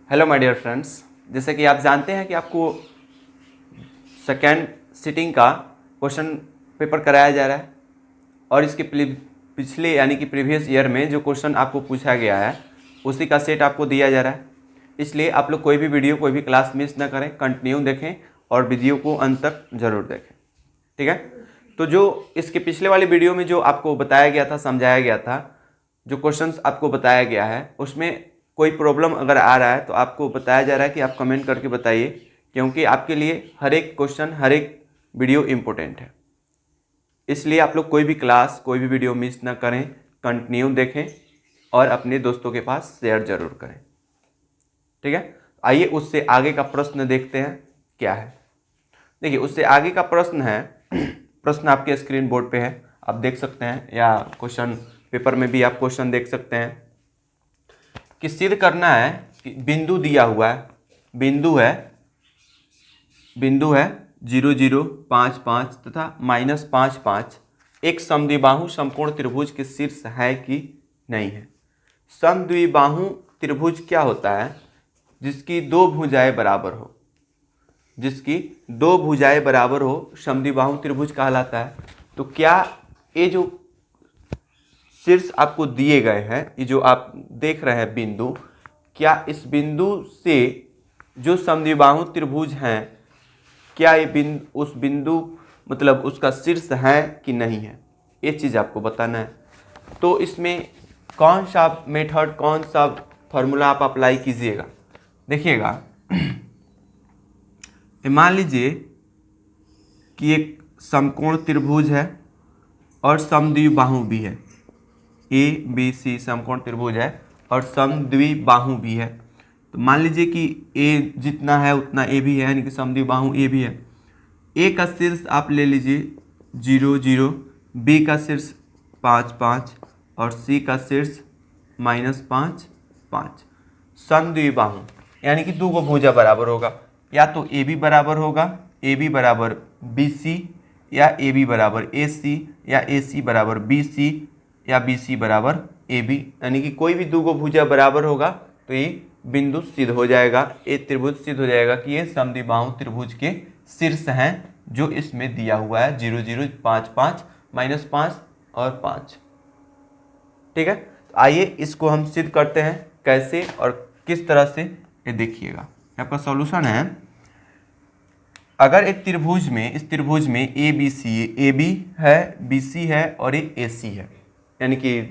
Hello my dear friends, जैसे कि आप जानते हैं कि आपको सेकेंड सिटिंग का क्वेश्चन पेपर कराया जा रहा है और इसके पिछले यानी कि प्रीवियस ईयर में जो क्वेश्चन आपको पूछा गया है उसी का सेट आपको दिया जा रहा है। इसलिए आप लोग कोई भी वीडियो कोई भी क्लास मिस ना करें, कंटिन्यू देखें और वीडियो को अंत तक ज़रूर देखें। ठीक है, तो जो इसके पिछले वाली वीडियो में जो आपको बताया गया था, समझाया गया था, जो क्वेश्चंस आपको बताया गया है उसमें कोई प्रॉब्लम अगर आ रहा है तो आपको बताया जा रहा है कि आप कमेंट करके बताइए, क्योंकि आपके लिए हर एक क्वेश्चन हर एक वीडियो इम्पोर्टेंट है। इसलिए आप लोग कोई भी क्लास कोई भी वीडियो मिस ना करें, कंटिन्यू देखें और अपने दोस्तों के पास शेयर जरूर करें। ठीक है, आइए उससे आगे का प्रश्न देखते हैं क्या है। देखिए, उससे आगे का प्रश्न है, प्रश्न आपके स्क्रीन बोर्ड पे है, आप देख सकते हैं, या क्वेश्चन पेपर में भी आप क्वेश्चन देख सकते हैं कि सिद्ध करना है कि बिंदु दिया हुआ है, बिंदु है 0 0 5 5 तथा -5 5 एक समद्विबाहु समकोण त्रिभुज के शीर्ष है कि नहीं है। समद्विबाहु त्रिभुज क्या होता है? जिसकी दो भुजाएं बराबर हो, जिसकी दो भुजाएं बराबर हो समद्विबाहु त्रिभुज कहलाता है। तो क्या ये जो शीर्ष आपको दिए गए हैं, ये जो आप देख रहे हैं बिंदु, क्या इस बिंदु से जो समद्विबाहु त्रिभुज हैं, क्या ये बिंदु उस बिंदु मतलब उसका शीर्ष है कि नहीं है, ये चीज़ आपको बताना है। तो इसमें कौन सा मेथड, कौन सा फॉर्मूला आप अप्लाई कीजिएगा, देखिएगा। मान लीजिए कि एक समकोण त्रिभुज है और समद्विबाहु भी है, ए बी सी समकोण त्रिभुज है और समद्विबाहु भी है। तो मान लीजिए कि ए जितना है उतना ए भी है, यानी कि समद्विबाहु ए भी है। ए का शीर्ष आप ले लीजिए 0 0, बी का शीर्ष 5 5 और सी का शीर्ष -5 5। समद्विबाहु यानी कि दो को भुजा बराबर होगा, या तो ए बी बराबर होगा ए बी बराबर बी सी, या ए बी बराबर ए सी, या ए सी बराबर बी सी, या बी सी बराबर ए बी, यानी कि कोई भी दो को भुजा बराबर होगा तो ये बिंदु सिद्ध हो जाएगा, ये त्रिभुज सिद्ध हो जाएगा कि ये समद्विबाहु त्रिभुज के शीर्ष हैं जो इसमें दिया हुआ है 0 0 5 5 -5 और 5। ठीक है, तो आइए इसको हम सिद्ध करते हैं कैसे और किस तरह से, ये देखिएगा। आपका सॉल्यूशन है, अगर एक त्रिभुज में, इस त्रिभुज में A B C, A B है, बी सी है और एक ए सी है, यानी कि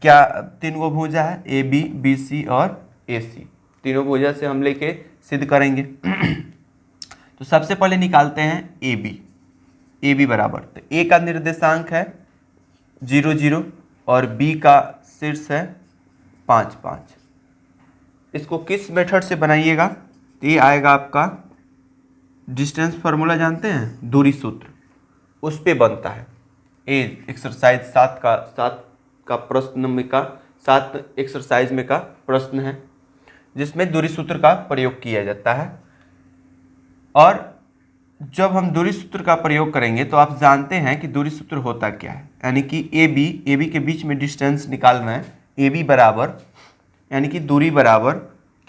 क्या तीन गो भुजा है, ए बी बी सी और ए सी, तीनों भुजा से हम लेके सिद्ध करेंगे। तो सबसे पहले निकालते हैं ए बी बराबर, तो ए का निर्देशांक है 0 0 और बी का शीर्ष है 5 5। इसको किस मेथड से बनाइएगा, तो ये आएगा आपका डिस्टेंस फार्मूला जानते हैं, दूरी सूत्र, उस पे बनता है। ये एक्सरसाइज 7 का प्रश्न में का 7 एक्सरसाइज में का प्रश्न है जिसमें दूरी सूत्र का प्रयोग किया जाता है। और जब हम दूरी सूत्र का प्रयोग करेंगे तो आप जानते हैं कि दूरी सूत्र होता क्या है, यानी कि ए बी के बीच में डिस्टेंस निकालना है। ए बी बराबर यानी कि दूरी बराबर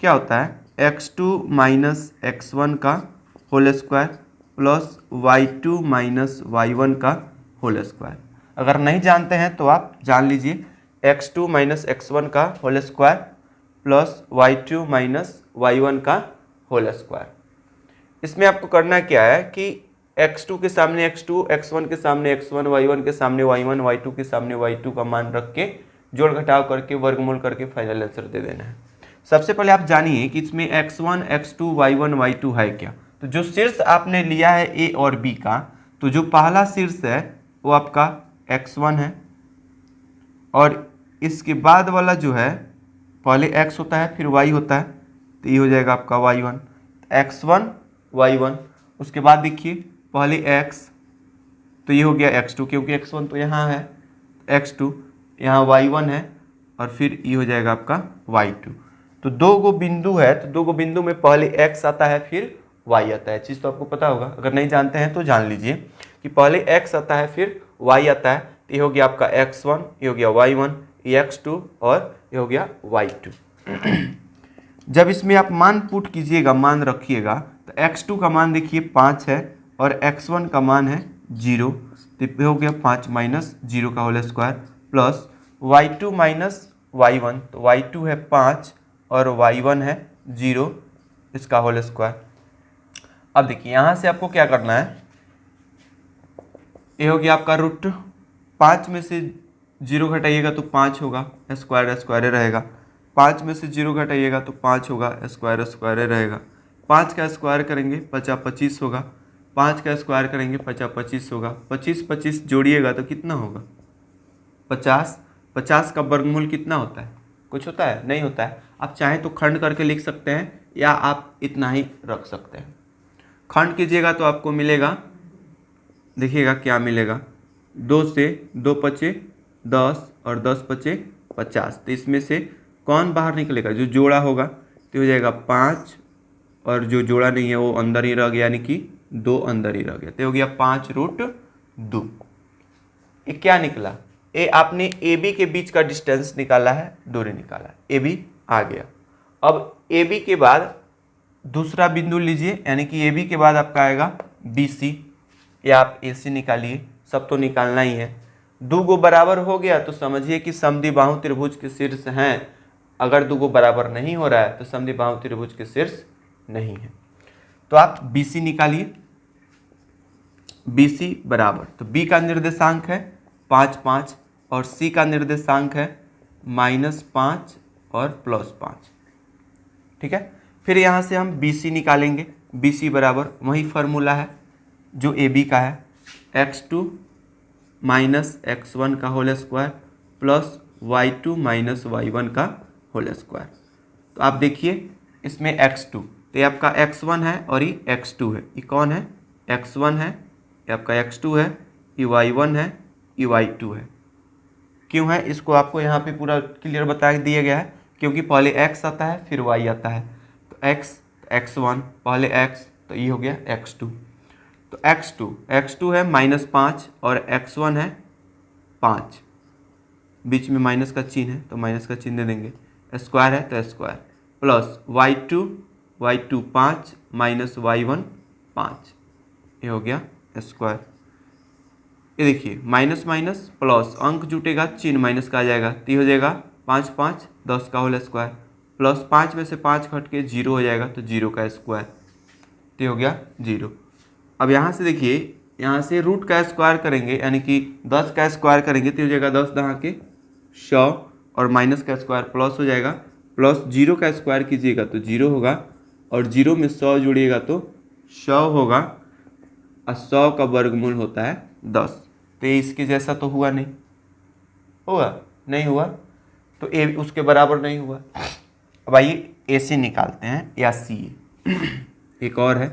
क्या होता है, x2 - x1 का whole square plus y2 - y1 का होल स्क्वायर। अगर नहीं जानते हैं तो आप जान लीजिए, x2 - x1 का whole square plus y2 - y1 का होल स्क्वायर। इसमें आपको करना क्या है कि x2 के सामने x2, x1 के सामने x1, y1 के सामने y1, y2 के सामने y2 का मान रख के जोड़ घटाव करके वर्गमूल करके फाइनल आंसर दे देना है। सबसे पहले आप जानिए कि इसमें x1, x2, y1, y2 है क्या। तो जो शीर्ष आपने लिया है ए और बी का, तो जो पहला शीर्ष है वो आपका x1 है और इसके बाद वाला जो है, पहले x होता है फिर y होता है, तो ये हो जाएगा आपका y1, x1 y1। उसके बाद देखिए पहले x, तो ये हो गया x2 क्योंकि x1 तो यहाँ है, x2 यहाँ y1 है और फिर ये हो जाएगा आपका y2। तो दो गो बिंदु है, तो दो गो बिंदु में पहले x आता है फिर y आता है। चीज़ तो आपको पता होगा, अगर नहीं जानते हैं तो जान लीजिए कि पहले x आता है फिर y आता है। तो ये हो गया आपका x1, ये हो गया y1, ये x2 और ये हो गया y2। जब इसमें आप मान पुट कीजिएगा, मान रखिएगा, तो x2 का मान देखिए 5 है और x1 का मान है 0, तो ये हो गया 5 माइनस 0 का whole square plus y2 minus y1, तो y2 है 5 और y1 है 0, इसका होल स्क्वायर। अब देखिए यहाँ से आपको क्या करना है, ये हो गया आपका रूट 5 में से 0 घटाइएगा तो 5 होगा, स्क्वायर स्क्वायर रहेगा। 5 में से 0 घटाइएगा तो 5 होगा, स्क्वायर स्क्वायर रहेगा। 5 का स्क्वायर करेंगे 50 25 होगा, 5 का स्क्वायर करेंगे 50 25 होगा। 25 25 जोड़िएगा तो कितना होगा 50। 50 का वर्गमूल कितना होता है, कुछ होता है, नहीं होता है। आप चाहें तो खंड करके लिख सकते हैं या आप इतना ही रख सकते हैं। खंड कीजिएगा तो आपको मिलेगा, देखिएगा क्या मिलेगा, 2 से 2 पचे 10 और 10 पचे 50, तो इसमें से कौन बाहर निकलेगा, जो जोड़ा होगा तो हो जाएगा 5 और जो जोड़ा नहीं है वो अंदर ही रह गया, यानी कि 2 अंदर ही रह गया, तो हो गया 5√2। ये क्या निकला, ये आपने ए बी के बीच का डिस्टेंस निकाला है, दूरी निकाला, ए बी आ गया। अब ए बी के बाद दूसरा बिंदु लीजिए, यानी कि ए बी के बाद आपका आएगा बी सी, या आप ए सी निकालिए, सब तो निकालना ही है। दो गो बराबर हो गया तो समझिए कि समद्विबाहु त्रिभुज के शीर्ष हैं। अगर दो गो बराबर नहीं हो रहा है तो समद्विबाहु त्रिभुज के शीर्ष नहीं है। तो आप बी सी निकालिए, बी सी बराबर, तो बी का निर्देशांक है 5 5 और सी का निर्देशांक है -5 और +5, ठीक है। फिर यहाँ से हम बी सी निकालेंगे, बी सी बराबर वही फार्मूला है जो ए बी का है, x2 माइनस x1 का whole square plus y2 minus y1 का होल स्क्वायर। तो आप देखिए इसमें x2, तो ये आपका x1 है और ये x2 है, ये कौन है, x1 है, ये आपका x2 है, ये y1 है, ये y2 है। क्यों है, इसको आपको यहाँ पे पूरा क्लियर बता दिया गया है, क्योंकि पहले x आता है फिर y आता है, तो x1 पहले x, तो ये हो गया x2, तो x2 है -5 और x1 है 5, बीच में माइनस का चिन्ह है तो माइनस का चिन्ह दे देंगे, स्क्वायर है तो square, plus y2 5 minus y1 5, ये हो गया स्क्वायर। ये देखिए माइनस माइनस प्लस, अंक जुटेगा चिन्ह माइनस का आ जाएगा, तो ये हो जाएगा 5 5 10 का होल स्क्वायर, प्लस 5 में से 5 घट के 0 हो जाएगा, तो 0 का स्क्वायर, तो हो गया 0। अब यहाँ से देखिए, यहाँ से रूट का स्क्वायर करेंगे, यानी कि 10 का स्क्वायर करेंगे तो हो जाएगा 10 दहाँ के 100 और माइनस का स्क्वायर प्लस हो जाएगा, प्लस 0 का स्क्वायर कीजिएगा तो 0 होगा और 0 में 100 जोड़िएगा तो 100 होगा, और 100 का वर्गमूल होता है 10, तो ये इसके जैसा तो हुआ नहीं, होगा नहीं हुआ, तो ए उसके बराबर नहीं हुआ। अब आइए ए सी निकालते हैं या सी, एक और है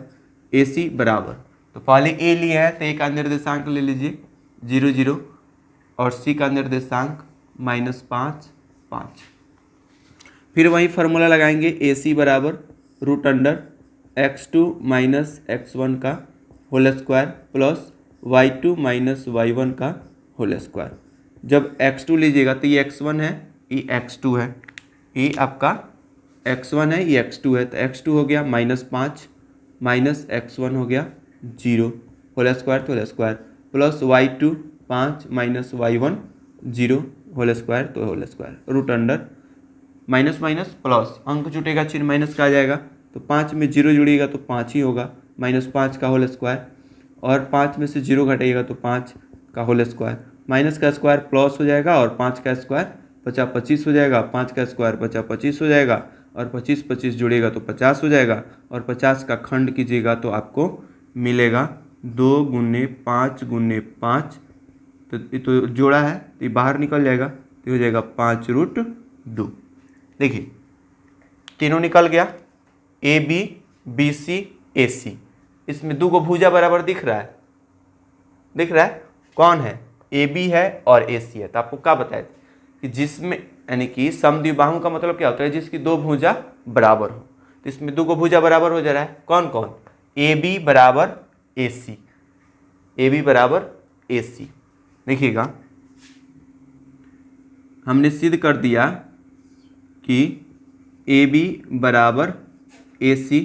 ए सी बराबर, तो पहले ए लिया है तो ए का निर्देशांक ले लीजिए 0 0 और सी का निर्देशांक -5 5। फिर वही फार्मूला लगाएंगे, ए सी बराबर √x2 माइनस x1 का whole square plus y2 minus y1 का होल स्क्वायर। जब x2 लीजिएगा तो ये x1 है, ये x2 है, ये आपका x1 है, ये x2 है, तो x2 हो गया -5 माइनस x1 हो गया 0, होल स्क्वायर तो whole square, plus y2 5 minus y1 0 whole square तो whole square, root under minus minus plus, अंक जुटेगा चिन्ह माइनस का आ जाएगा, तो 5 में 0 जुड़ेगा तो 5 ही होगा, -5 का होल स्क्वायर, और 5 में से 0 घटाइएगा तो 5 का होल स्क्वायर, माइनस का स्क्वायर प्लस हो जाएगा और 5 का स्क्वायर 50 25 हो जाएगा, 5 का स्क्वायर 50 25 हो जाएगा और 25 25 जुड़ेगा तो 50 हो जाएगा, और 50 का खंड कीजिएगा तो आपको मिलेगा 2 × 5 × 5, तो ये तो जोड़ा है तो ये बाहर निकल जाएगा, तो हो जाएगा 5√2। देखिए तीनों निकल गया, ए बी बी सी ए सी, इसमें दो गो भुजा बराबर दिख रहा है, दिख रहा है, कौन है, ए बी है और ए सी है। तो आपको क्या बताया कि जिसमें, यानी कि समद्विबाहु का मतलब क्या होता है, जिसकी दो भुजा बराबर हो, तो इसमें दो गो भुजा बराबर हो जा रहा है, कौन कौन, ए बी बराबर ए सी, ए बी बराबर ए सी। देखिएगा हमने सिद्ध कर दिया कि ए बी बराबर ए सी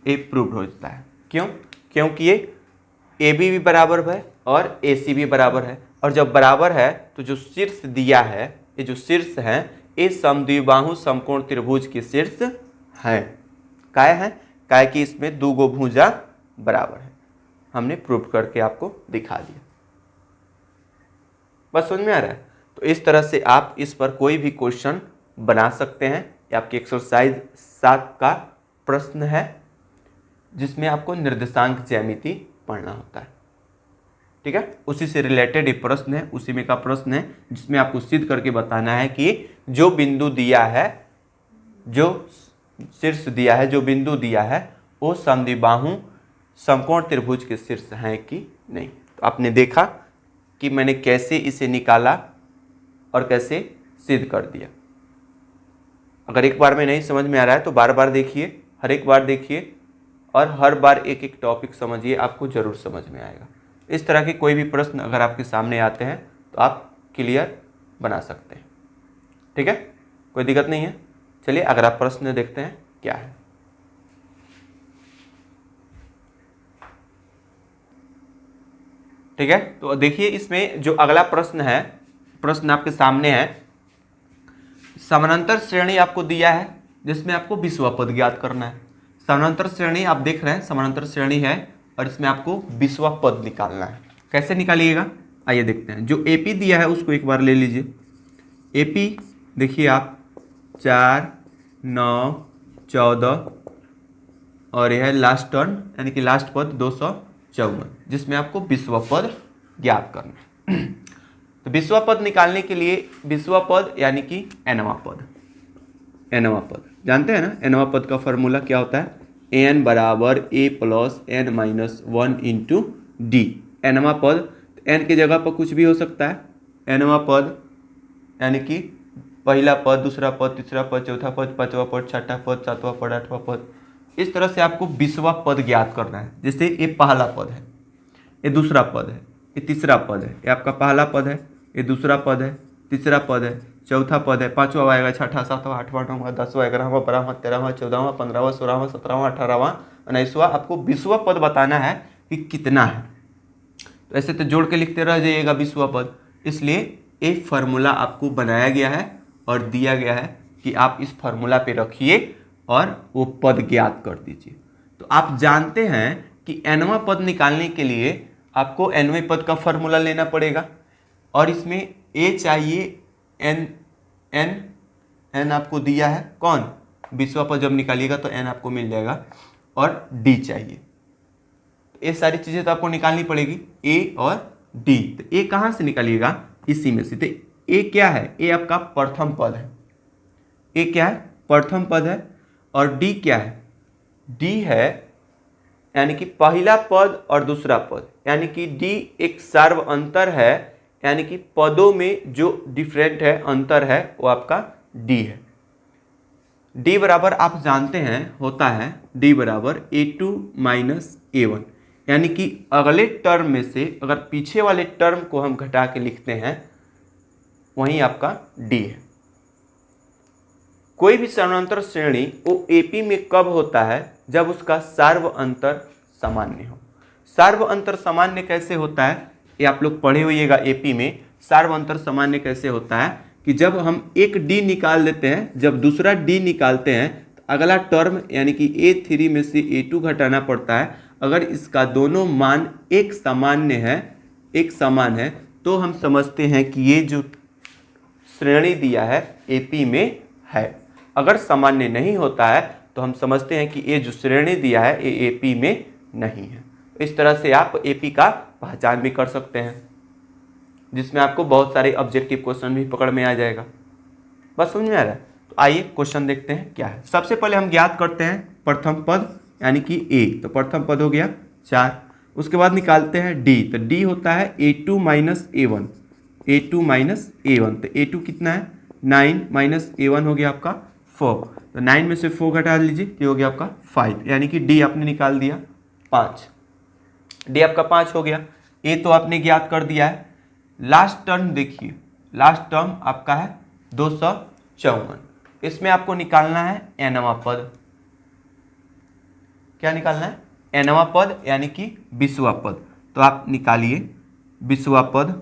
ये प्रूव हो जाता है। क्यों? क्योंकि ये ए बी भी बराबर है और ए सी भी बराबर है, और जब बराबर है तो जो शीर्ष दिया है, ये जो शीर्ष है ये समद्विबाहु समकोण त्रिभुज के शीर्ष है। काय है? काय कि इसमें दो गो भुजा बराबर है। हमने प्रूव करके आपको दिखा दिया। बस समझ में आ रहा है? तो इस तरह से आप इस पर कोई भी क्वेश्चन बना सकते हैं। ये आपकी एक्सरसाइज 7 का प्रश्न है जिसमें आपको निर्देशांक ज्यामिति पढ़ना होता है। ठीक है, उसी से रिलेटेड एक प्रश्न है, उसी में का प्रश्न है जिसमें आपको सिद्ध करके बताना है कि जो बिंदु दिया है, जो शीर्ष दिया है, जो बिंदु दिया है वो समद्विबाहु समकोण त्रिभुज के शीर्ष है कि नहीं। तो आपने देखा कि मैंने कैसे इसे निकाला और कैसे सिद्ध कर दिया। अगर एक बार में नहीं समझ में आ रहा है तो बार बार देखिए, हर एक बार देखिए और हर बार एक एक टॉपिक समझिए, आपको जरूर समझ में आएगा। इस तरह के कोई भी प्रश्न अगर आपके सामने आते हैं तो आप क्लियर बना सकते हैं। ठीक है, कोई दिक्कत नहीं है। चलिए अगर आप प्रश्न देखते हैं क्या है। ठीक है, तो देखिए इसमें जो अगला प्रश्न है, प्रश्न आपके सामने है, समानांतर श्रेणी आपको दिया है जिसमें आपको विश्व पद ज्ञात करना है। समानांतर श्रेणी आप देख रहे हैं, समानांतर श्रेणी है और इसमें आपको विश्व पद निकालना है। कैसे निकालिएगा आइए देखते हैं। जो एपी दिया है उसको एक बार ले लीजिए। एपी देखिए आप 4, 9, 14 और यह है लास्ट टर्न यानी कि लास्ट पद 254 जिसमें आपको विश्व पद ज्ञात करना है। तो विश्व पद निकालने के लिए विश्व पद यानी कि एनवा पद, एनवा पद जानते हैं ना, एनवा पद का फॉर्मूला क्या होता है? एन बराबर a plus n minus 1 into d. एनवा पद, एन की जगह पर कुछ भी हो सकता है। एनवा पद यानी कि पहला पद, दूसरा पद, तीसरा पद, चौथा पद, पांचवा पद, छठा पद, सातवां पद, आठवां पद, इस तरह से आपको विश्व पद ज्ञात करना है। जैसे ये पहला पद है, ये दूसरा पद है, ये तीसरा पद है, ये आपका पहला पद है, ये दूसरा पद है, तीसरा पद है, चौथा पद है, पांचवा आएगा, छठा, सातवां, आठवां, नौवां, 10वां, 11वां, 12वां, 13वां, 14वां, 15वां, 16वां, 17वां, 18वां, 19वां। आपको विश्व पद बताना है कि कितना है। तो ऐसे तो जोड़ के लिखते रह जाइएगा विश्व पद। इसलिए एक फार्मूला आपको बनाया गया है और दिया गया है कि आप इस फार्मूला पे रखिए और वो पद ज्ञात कर दीजिए। तो आप जानते हैं कि एनवा पद निकालने के लिए आपको एनवें पद का फार्मूला लेना पड़ेगा और इसमें ए चाहिए, एन एन एन आपको दिया है, कौन? विश्व पद जब निकालिएगा तो एन आपको मिल जाएगा, और डी चाहिए। तो ये सारी चीज़ें तो आपको निकालनी पड़ेगी, ए और डी। तो ए कहाँ से निकालिएगा? इसी में से। तो ए क्या है? ए आपका प्रथम पद है। ए क्या है? प्रथम पद है। और डी क्या है? डी है यानी कि पहला पद और दूसरा पद, यानी कि डी एक सार्व अंतर है, यानी कि पदों में जो डिफरेंट है, अंतर है, वो आपका डी है। डी बराबर आप जानते हैं होता है डी बराबर A2 माइनस A1, यानी कि अगले टर्म में से अगर पीछे वाले टर्म को हम घटा के लिखते हैं वही आपका डी है। कोई भी समानांतर श्रेणी वो एपी में कब होता है? जब उसका सार्व अंतर सामान्य हो। सार्व अंतर सामान्य कैसे होता है ये आप लोग पढ़े होइएगा एपी में। सार्व अंतर सामान्य कैसे होता है कि जब हम एक डी निकाल देते हैं, जब दूसरा डी निकालते हैं तो अगला टर्म यानी कि A3 में से A2 घटाना पड़ता है। अगर इसका दोनों मान एक सामान्य है, एक समान है, तो हम समझते हैं कि ये जो श्रेणी दिया है एपी में है। अगर सामान्य नहीं होता है तो हम समझते हैं कि ये जो श्रेणी दिया है ये एपी में नहीं है। इस तरह से आप एपी का पहचान भी कर सकते हैं, जिसमें आपको बहुत सारे ऑब्जेक्टिव क्वेश्चन भी पकड़ में आ जाएगा। बस समझ में आ रहा है? तो आइए क्वेश्चन देखते हैं क्या है। सबसे पहले हम ज्ञात करते हैं प्रथम पद यानी कि ए। तो प्रथम पद हो गया 4। उसके बाद निकालते हैं डी। तो डी होता है A2 minus A1, A2 minus A1। तो A2 कितना है? 9 माइनस A1 हो गया आपका 4। तो 9 में से 4 घटा लीजिए, ये हो गया आपका 5, यानी कि डी आपने निकाल दिया 5। डी आपका 5 हो गया। ए तो आपने ज्ञात कर दिया है। लास्ट टर्म देखिए, लास्ट टर्म आपका है 254। इसमें आपको निकालना है nवां पद। क्या निकालना है? nवां पद यानी कि 20वां पद। तो आप निकालिए 20वां पद,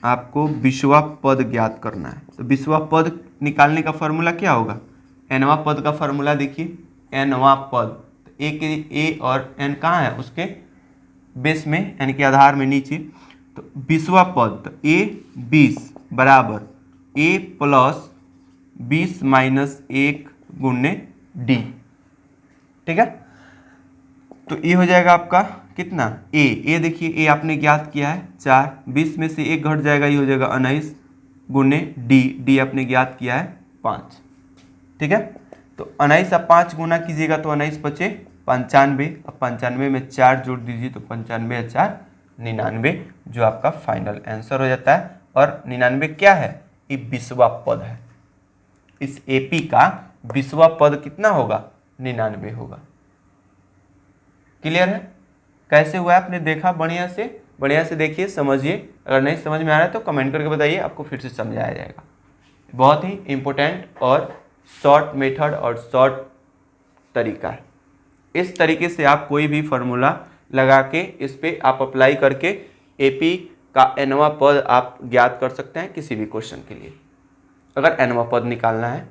आपको 20वां पद ज्ञात करना है। तो 20वां पद निकालने का फॉर्मूला क्या होगा? nवां पद का फॉर्मूला देखिए, nवां पद ए और n कहाँ है? उसके बेस में यानी कि आधार में नीचे। तो 20वां पद, तो a 20 बराबर a प्लस 20 माइनस 1 गुणे d। ठीक है, तो ये हो जाएगा आपका कितना? ए देखिए, ए आपने ज्ञात किया है 4, 20 में से 1 घट जाएगा, ये हो जाएगा 19 गुणे डी आपने ज्ञात किया है 5। ठीक है, तो 19 आप 5 गुना कीजिएगा तो 19 बचे 95। अब 95 में 4 जोड़ दीजिए तो 95 या 4 99, जो आपका फाइनल आंसर हो जाता है। और 99 क्या है? ये 20वां पद है। इस एपी का 20वां पद कितना होगा? 99 होगा। क्लियर है? कैसे हुआ आपने देखा? बढ़िया से देखिए, समझिए। अगर नहीं समझ में आ रहा है तो कमेंट करके बताइए, आपको फिर से समझाया जाएगा। बहुत ही इम्पोर्टेंट और शॉर्ट मेथड और शॉर्ट तरीका है। इस तरीके से आप कोई भी फार्मूला लगा के इस पे आप अप्लाई करके एपी का nवां पद आप ज्ञात कर सकते हैं किसी भी क्वेश्चन के लिए। अगर nवां पद निकालना है